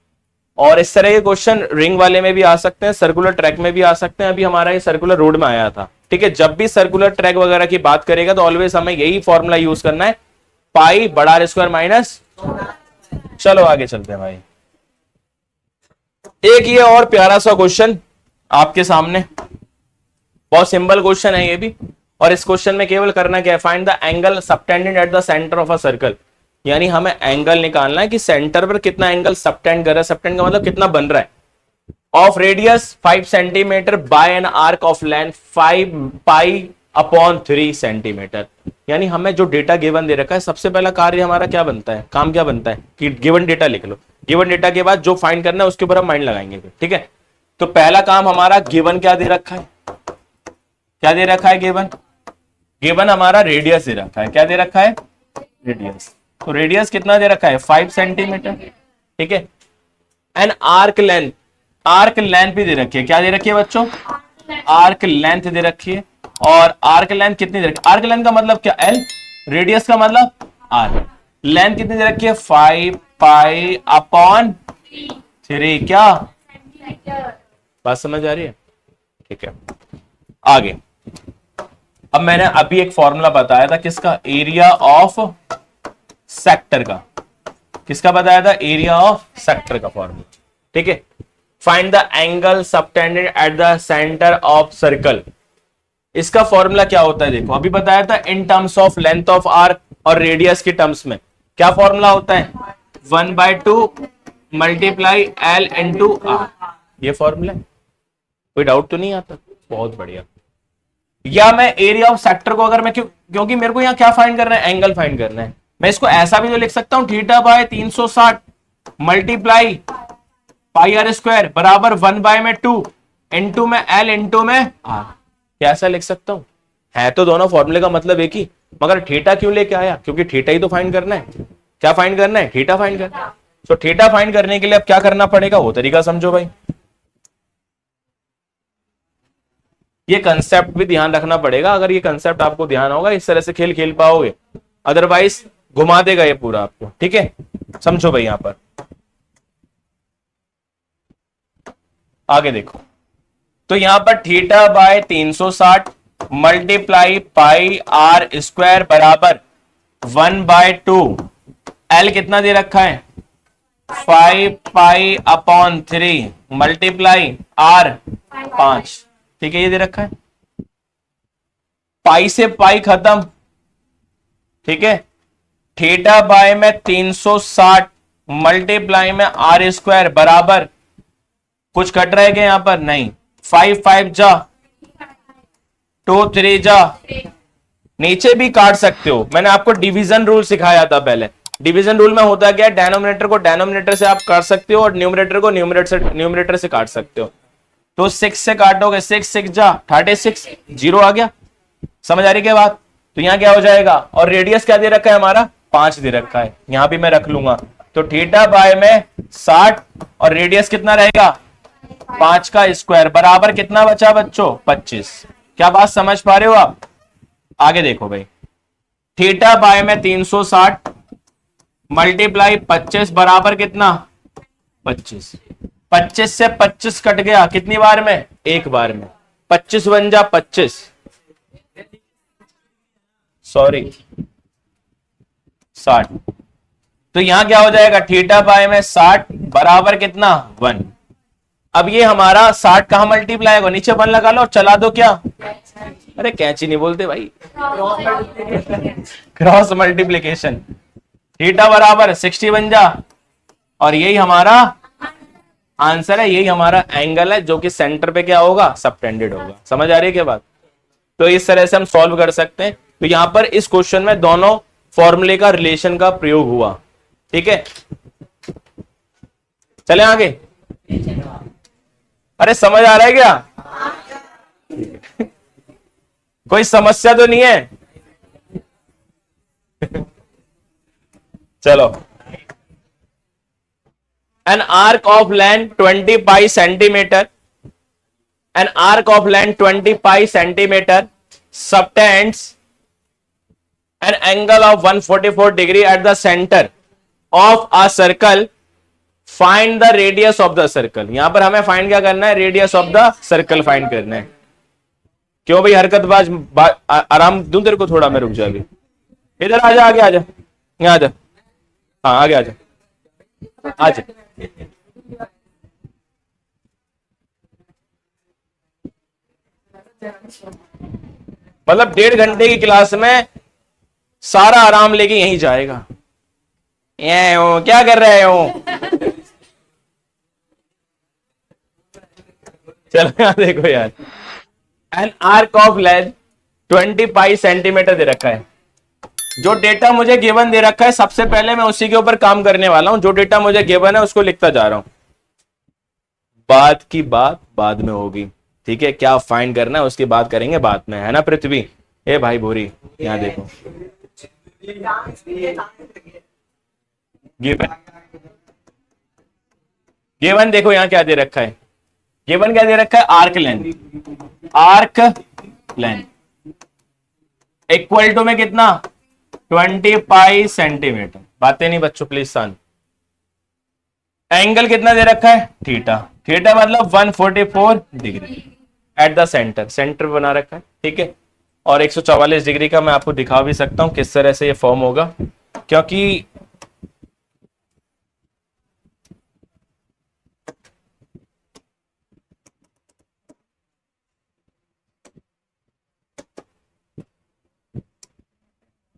और इस तरह के क्वेश्चन रिंग वाले में भी आ सकते हैं, सर्कुलर ट्रैक में भी आ सकते हैं। अभी हमारा ये सर्कुलर रोड में आया था, ठीक है। जब भी सर्कुलर ट्रैक वगैरह की बात करेगा तो ऑलवेज हमें यही फॉर्मूला यूज करना है, पाई बड़ा आर स्क्वायर माइनस। चलो आगे चलते हैं भाई, एक ये और प्यारा सा क्वेश्चन आपके सामने, बहुत सिंपल क्वेश्चन है ये भी, और इस क्वेश्चन में केवल करना क्या है, find the angle subtended at the centre of a circle, यानी हमें एंगल निकालना है कि सेंटर पर कितना एंगल सबटेंड कर रहा है, सबटेंड का मतलब कितना बन रहा है, of radius 5 centimetre bye N arc of length 5 pi upon 3 centimetre. यानी हमें जो डेटा गिवन दे रखा है, सबसे पहला कार्य हमारा क्या बनता है, काम क्या बनता है कि गिवन डेटा लिख लो, गिवन डेटा के बाद जो फाइंड करना है उसके ऊपर हम माइंड लगाएंगे, ठीक है। तो पहला काम हमारा गिवन क्या दे रखा है, क्या दे रखा है गिवन, गिवन हमारा रेडियस दे रखा है, क्या दे रखा है रेडियस, तो रेडियस कितना दे रखा है 5 सेंटीमीटर, ठीक है। And arc length, arc length भी दे रखी है, क्या दे रखी है बच्चों, आर्क लेंथ दे रखी है, और आर्क लेंथ कितनी दे रखी है, आर्क लेंथ का मतलब क्या एल, रेडियस का मतलब आर, लेंथ कितनी दे रखी है 5 पाई अपॉन 3, क्या बात समझ आ रही है, ठीक है। आगे अब मैंने अभी एक फॉर्मूला बताया था किसका, एरिया ऑफ सेक्टर का, किसका बताया था, एरिया ऑफ सेक्टर का फॉर्मूला, ठीक है। Find the angle subtended at the centre of circle, इसका फॉर्मूला क्या होता है, देखो अभी बताया था in terms of length of arc और रेडियस के टर्म्स में, क्या फॉर्मूला होता है 1/2 मल्टीप्लाई एल इंटू आर, ये फॉर्मूला, कोई डाउट तो नहीं आता, बहुत बढ़िया। या मैं एरिया ऑफ सेक्टर को अगर मैं क्योंकि मेरे को यहाँ क्या फाइंड करना है, एंगल फाइंड करना है, मैं इसको ऐसा भी तो लिख सकता हूं theta by 360 multiply pi are square बराबर 1/2 इंटू में एल इंटू में आर, कैसा लिख सकता हूं, है तो दोनों फॉर्मूले का मतलब एक ही, मगर थीटा क्यों लेके आया, क्योंकि थीटा ही तो फाइंड करना है, क्या फाइंड करना है, थीटा फाइंड करना है, सो थीटा फाइंड करने के लिए अब क्या करना पड़ेगा वो तरीका समझो भाई। ये कंसेप्ट भी ध्यान रखना पड़ेगा, अगर ये कंसेप्ट आपको ध्यान होगा इस तरह से खेल खेल पाओगे, अदरवाइज घुमा देगा ये पूरा आपको। ठीक है, समझो भाई। यहां पर आगे देखो, तो यहां पर theta by 360 multiply pi are square बराबर 1/2। एल कितना दे रखा है 5π/3 मल्टीप्लाई आर 5। ठीक है, ये दे रखा है, पाई से पाई खत्म। ठीक है, थीटा बाय में 360 मल्टीप्लाई में आर स्क्वायर बराबर, कुछ कट रहे क्या यहां पर, नहीं, 5 5 जा 2 3 जा, नीचे भी काट सकते हो। मैंने आपको डिवीजन रूल सिखाया था पहले। डिवीजन रूल में होता क्या है, डेनोमिनेटर को डेनोमिनेटर से आप काट सकते हो और न्यूमरेटर को न्यूमरेटर से काट सकते हो। तो 6 से काटोगे, 6 6 जा 36, 0 आ गया। समझ आ रही क्या बात? तो यहां क्या हो जाएगा, और रेडियस क्या दे रखा है हमारा 5 दे रखा है, यहां भी मैं रख लूंगा। तो थीटा बाय में 60 और रेडियस कितना रहेगा 5 का स्क्वायर बराबर कितना बचा बच्चों 25। क्या बात समझ पा रहे हो आप? आगे देखो भाई, थीटा बाय में 360 मल्टीप्लाई 25 बराबर कितना 25। 25 से 25 कट गया, कितनी बार में, एक बार में। 25 बन जा 25, सॉरी 60। तो यहां क्या हो जाएगा, थीटा बाय में 60 बराबर कितना 1। अब ये हमारा 60 कहां मल्टीप्लाई होगा, नीचे 1 लगा लो और चला दो क्या, अरे कैंची नहीं बोलते भाई, क्रॉस मल्टीप्लीकेशन। थीटा बराबर 60 बन जा, और यही हमारा आंसर है, यही हमारा एंगल है जो कि सेंटर पे क्या होगा, सबटेंडेड होगा। समझ आ रही है क्या बात? तो इस तरह से हम सॉल्व कर सकते हैं। तो यहां पर इस क्वेश्चन में दोनों फॉर्मूले का रिलेशन का प्रयोग हुआ। ठीक है, चले आगे। अरे समझ आ रहा है क्या? कोई समस्या तो नहीं है? चलो, an arc of length 20 pi centimeter, an arc of length 20 pi centimeter subtends an angle of 144 degree at the center of a circle, find the radius of the circle। यहां पर हमें फाइंड क्या करना है, radius of the circle find करना है। क्यों भाई हरकतबाज, आराम दूं तेरे को थोड़ा, मैं रुक जा अभी। इधर आजा, आगे आजा, यहाँ आजा, हाँ आगे आजा, आजा। मतलब 1.5 घंटे की क्लास में सारा आराम लेके यहीं जाएगा। ये हो क्या कर रहे हो? चलो यहां देखो यार, an arc of length 20 pi centimetre दे रखा है। जो डेटा मुझे गिवन दे रखा है सबसे पहले मैं उसी के ऊपर काम करने वाला हूं। जो डेटा मुझे गिवन है उसको लिखता जा रहा हूं, बाद की बात बाद में होगी। ठीक है, क्या फाइंड करना है उसकी बात करेंगे बाद में, है ना पृथ्वी? ए भाई भूरी, यहां देखो, गिवन देखो यहां क्या दे रखा है, गिवन क्या दे रखा है, arc length. Arc length equal to में कितना 20 पाई सेंटीमीटर। बातें नहीं बच्चों प्लीज सन। एंगल कितना दे रखा है, थीटा। थीटा मतलब 144 degree at the centre, centre बना रखा है। ठीक है, और 144 डिग्री का मैं आपको दिखा भी सकता हूं किस तरह से ये फॉर्म होगा, क्योंकि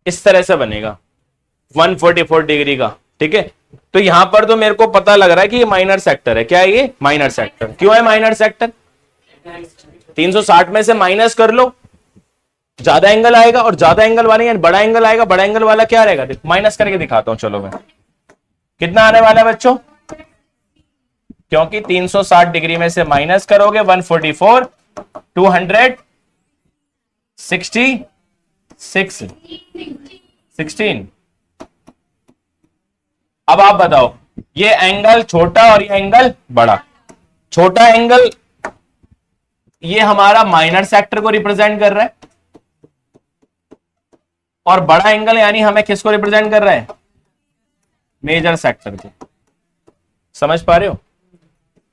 इस तरह से बनेगा 144 डिग्री का। ठीक है, तो यहां पर तो मेरे को पता लग रहा है कि ये माइनर सेक्टर है। क्या है ये, माइनर सेक्टर। क्यों है माइनर सेक्टर? 360 में से माइनस कर लो, ज्यादा एंगल आएगा, और ज्यादा एंगल वाला यानी बड़ा एंगल आएगा। बड़ा एंगल वाला क्या रहेगा, माइनस करके दिखाता हूं। चलो मैं, कितना आने वाला है बच्चों, क्योंकि 360 डिग्री में से माइनस करोगे 144, 266, 16। अब आप बताओ ये एंगल छोटा और ये एंगल बड़ा। छोटा एंगल ये हमारा माइनर सेक्टर को रिप्रेजेंट कर रहा है, और बड़ा एंगल यानी हमें किसको रिप्रेजेंट कर रहा है? मेजर सेक्टर को। समझ पा रहे हो?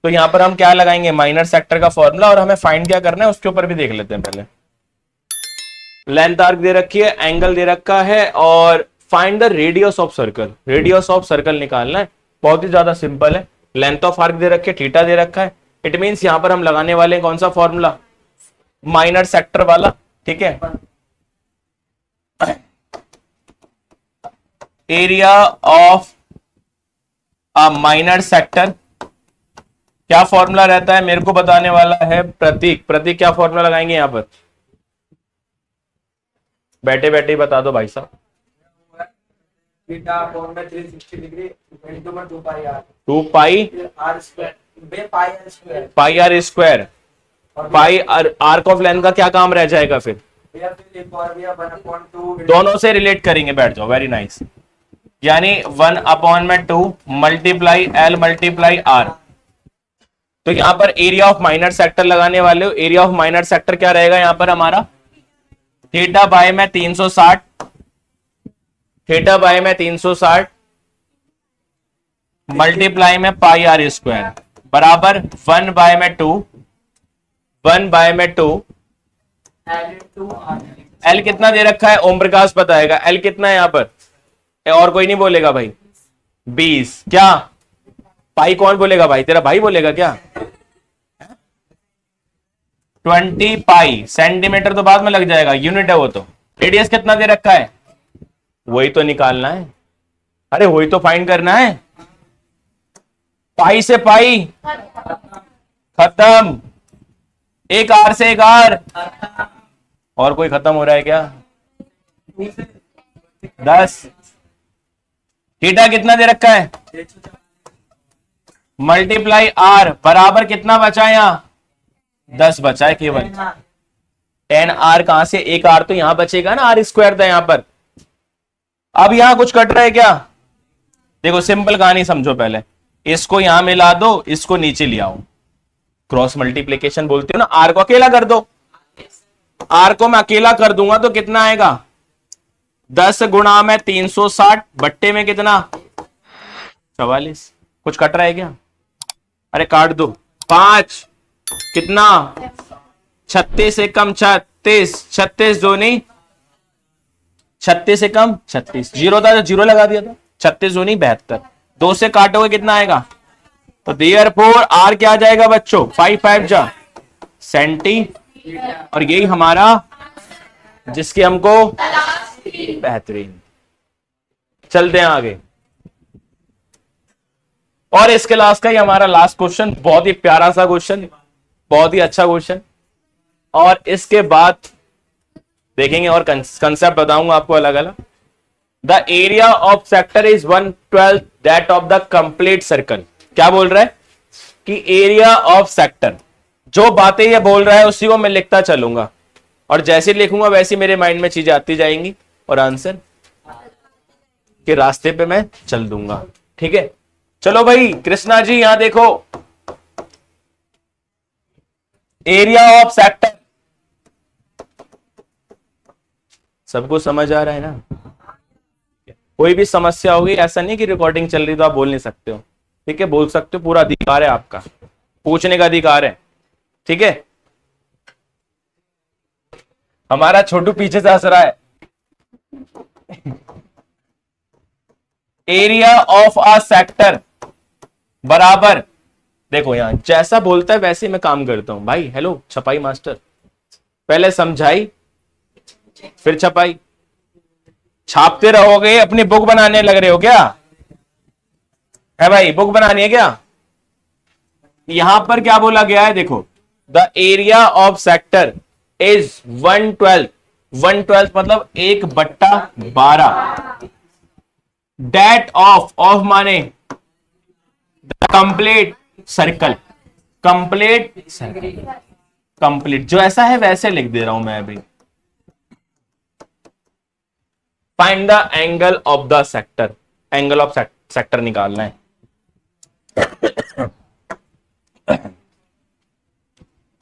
तो यहां पर हम क्या लगाएंगे? माइनर सेक्टर का फॉर्मूला, और हमें फाइंड क्या करना है उसके ऊपर भी देख लेते हैं पहले। लेंथ आर्क दे रखी है, एंगल दे रखा है, और find the radius of circle. Radius of circle निकालना है, बहुत ही ज्यादा सिंपल है। लेंथ ऑफ आर्क दे रखी है, थीटा दे रखा है। इट मींस यहां पर हम लगाने वाले हैं कौन सा फॉर्मूला? माइनर सेक्टर वाला। ठीक है, area of a minor sector क्या फॉर्मूला रहता है? मेरे को बताने वाला है प्रतीक। प्रतीक क्या फॉर्मूला लगाएंगे यहां पर? बैठे बैठे ही बता दो भाई साहब। थीटा अपॉन में 360 डिग्री इनटू में 2 pi r 2 pi are square by pi are square pi are square. Pi arc of length का क्या काम रह जाएगा फिर? या फिर एक और भी 1/2 दोनों से रिलेट करेंगे, बैठ जाओ। Very nice. यानी 1/2 मल्टीप्लाई एल मल्टीप्लाई आर। तो यहां पर एरिया ऑफ माइनर सेक्टर लगाने वाले हो। एरिया ऑफ माइनर सेक्टर क्या रहेगा यहां पर हमारा? थीटा बाय में 360, थीटा बाय में 360 मल्टीप्लाई में पाई आर स्क्वायर बराबर 1/2, 1/2 एल कितना दे रखा है? ओम प्रकाश बताएगा एल कितना है यहां पर, और कोई नहीं बोलेगा भाई? 20। क्या पाई कौन बोलेगा भाई? तेरा भाई बोलेगा क्या? 20 पाई। सेंटीमीटर तो बाद में लग जाएगा, यूनिट है वो तो। रेडियस कितना दे रखा है? वही तो निकालना है। अरे वही तो फाइंड करना है। पाई से पाई खत्म, एक आर से एक आर। और कोई खत्म हो रहा है क्या? 10। थीटा कितना दे रखा है? मल्टीप्लाई आर बराबर कितना बचा यहां? 10 बचा है केवल। 10 आर कहां से? एक आर तो यहां बचेगा ना, आर स्क्वायर था यहां पर। अब यहां कुछ कट रहा है क्या? देखो सिंपल कहानी समझो पहले। इसको यहां मिला दो, इसको नीचे ले आओ। क्रॉस मल्टीप्लीकेशन बोलते हो ना। आर को अकेला कर दो। आर को मैं अकेला कर दूंगा तो कितना आएगा? 10 गुणा में 360 बट्टे में कितना? 44। कुछ कट रहा है क्या? अरे काट दो। 5 कितना? 36 से कम 36, 36 दो नहीं 36 से कम 36। जीरो था तो जीरो लगा दिया था। 36 दो नहीं 72। 2 से काटोगे कितना आएगा? तो देयरफॉर आर क्या आ जाएगा बच्चों? 5 5 जा सेंटी। और यही हमारा जिसकी हमको बेहतरीन। चलते हैं आगे। और इसके लास्ट का ही हमारा लास्ट क्वेश्चन, बहुत ही प्यारा सा क्वेश्चन, बहुत ही अच्छा क्वेश्चन। और इसके बाद देखेंगे और कंसेप्ट बताऊंगा आपको अलग अलग। The area of sector is 1/12 that of the complete circle. क्या बोल रहा है? कि एरिया ऑफ सेक्टर, जो बातें ये बोल रहा है उसी को मैं लिखता चलूंगा, और जैसे लिखूंगा वैसे मेरे माइंड में चीजें आती जाएंगी, और आंसर के रास्ते पे मैं चल दूंगा। ठीक है, चलो भाई कृष्णा जी यहां देखो। एरिया ऑफ सेक्टर सबको समझ आ रहा है ना? कोई भी समस्या होगी, ऐसा नहीं कि रिकॉर्डिंग चल रही तो आप बोल नहीं सकते हो। ठीक है, बोल सकते हो, पूरा अधिकार है आपका, पूछने का अधिकार है। ठीक है, हमारा छोटू पीछे से हंस रहा है। एरिया ऑफ अ सेक्टर बराबर, देखो यहां जैसा बोलता है वैसे मैं काम करता हूं भाई। हेलो छपाई मास्टर, पहले समझाई फिर छपाई। छापते रहोगे, अपनी बुक बनाने लग रहे हो क्या? है भाई, बुक बनानी है क्या? यहां पर क्या बोला गया है देखो, the area of sector is 1/12, 1/12 मतलब 1/12 डेट ऑफ माने the complete circle. Complete circle, complete जो ऐसा है वैसे लिख दे रहा हूं मैं अभी। Find the angle of the sector, angle of sector निकालना है।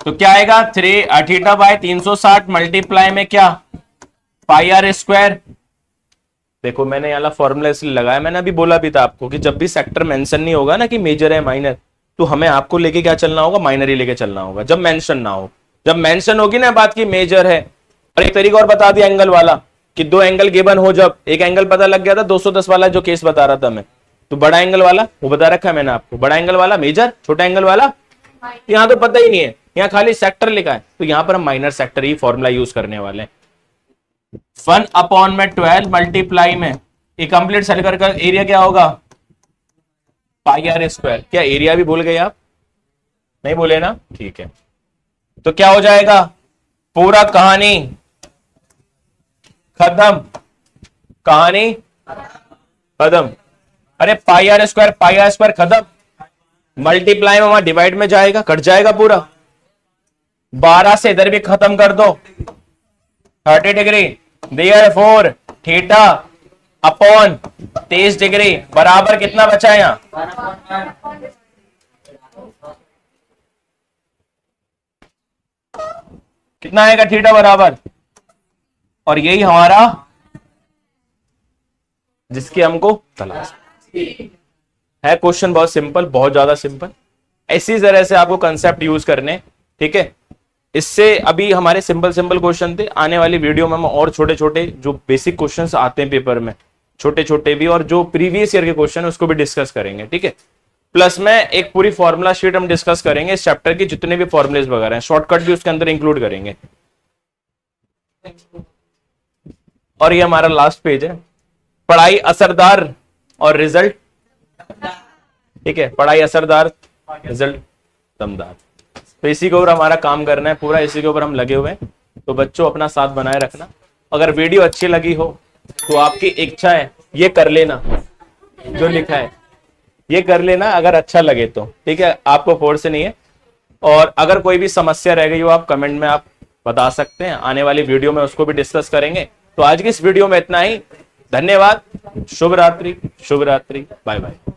तो क्या आएगा 3 थीटा बाय 360 मल्टीप्लाई में क्या पाई आर स्क्वायर। देखो मैंने यहाँ फॉर्मूला इसलिए लगाया, मैंने अभी बोला भी था आपको कि जब भी सेक्टर मेंशन नहीं होगा ना कि मेजर है माइनर, तो हमें आपको लेके क्या चलना होगा, माइनर ही लेके चलना होगा जब मेंशन ना हो। जब मेंशन होगी ना बात की मेजर है। और एक तरीका और बता दिया एंगल वाला कि दो एंगल गिवन हो, जब एक एंगल पता लग गया था 210 वाला जो केस बता रहा था मैं, तो बड़ा एंगल वाला वो बता रखा है मैंने आपको, बड़ा एंगल वाला मेजर, छोटा एंगल वाला यहाँ तो पता ही नहीं है, यहाँ खाली सेक्टर लिखा है, तो यहाँ पर हम माइनर सेक्टर ही फॉर्मूला यूज करने वाले हैं। 1/12 मल्टीप्लाई में ये कंप्लीट सर्कल का एरिया क्या होगा, पाई आर स्क्वायर। क्या एरिया भी भूल गए आप, नहीं बोले ना, ठीक है। तो क्या हो जाएगा, पूरा कहानी खत्म, कहानी खत्म। अरे पाई आर स्क्वायर खत्म, मल्टीप्लाई में वहां डिवाइड में जाएगा, कट जाएगा पूरा। 12 से इधर भी खत्म कर दो, 30 degree, therefore theta upon 23 degree बराबर कितना बचा यहां, कितना आएगा थीटा बराबर, और यही हमारा जिसकी हमको तलाश है। क्वेश्चन बहुत सिंपल, बहुत ज्यादा सिंपल, इसी तरह से आपको कंसेप्ट यूज करने, ठीक है। इससे अभी हमारे सिंपल सिंपल क्वेश्चन थे, आने वाली वीडियो में हम और छोटे छोटे जो बेसिक क्वेश्चंस आते हैं पेपर में, छोटे छोटे भी, और जो प्रीवियस ईयर के क्वेश्चन है उसको भी डिस्कस करेंगे, ठीक है। प्लस में एक पूरी फॉर्मूला शीट हम डिस्कस करेंगे इस चैप्टर की, जितने भी फॉर्मुलेज वगैरह हैं, शॉर्टकट भी उसके अंदर इंक्लूड करेंगे। और ये हमारा लास्ट पेज है, पढ़ाई असरदार और रिजल्ट, ठीक है, पढ़ाई असरदार रिजल्ट दमदार। तो इसी के ऊपर हमारा काम करना है पूरा, इसी के ऊपर हम लगे हुए हैं। तो बच्चों अपना साथ बनाए रखना, अगर वीडियो अच्छी लगी हो तो आपकी इच्छा है ये कर लेना, जो लिखा है ये कर लेना अगर अच्छा लगे तो, ठीक है, आपको फोर्स नहीं है। और अगर कोई भी समस्या रह गई हो आप कमेंट में आप बता सकते हैं, आने वाली वीडियो में उसको भी डिस्कस करेंगे। तो आज की इस वीडियो में इतना ही, धन्यवाद, शुभ रात्रि, बाय बाय।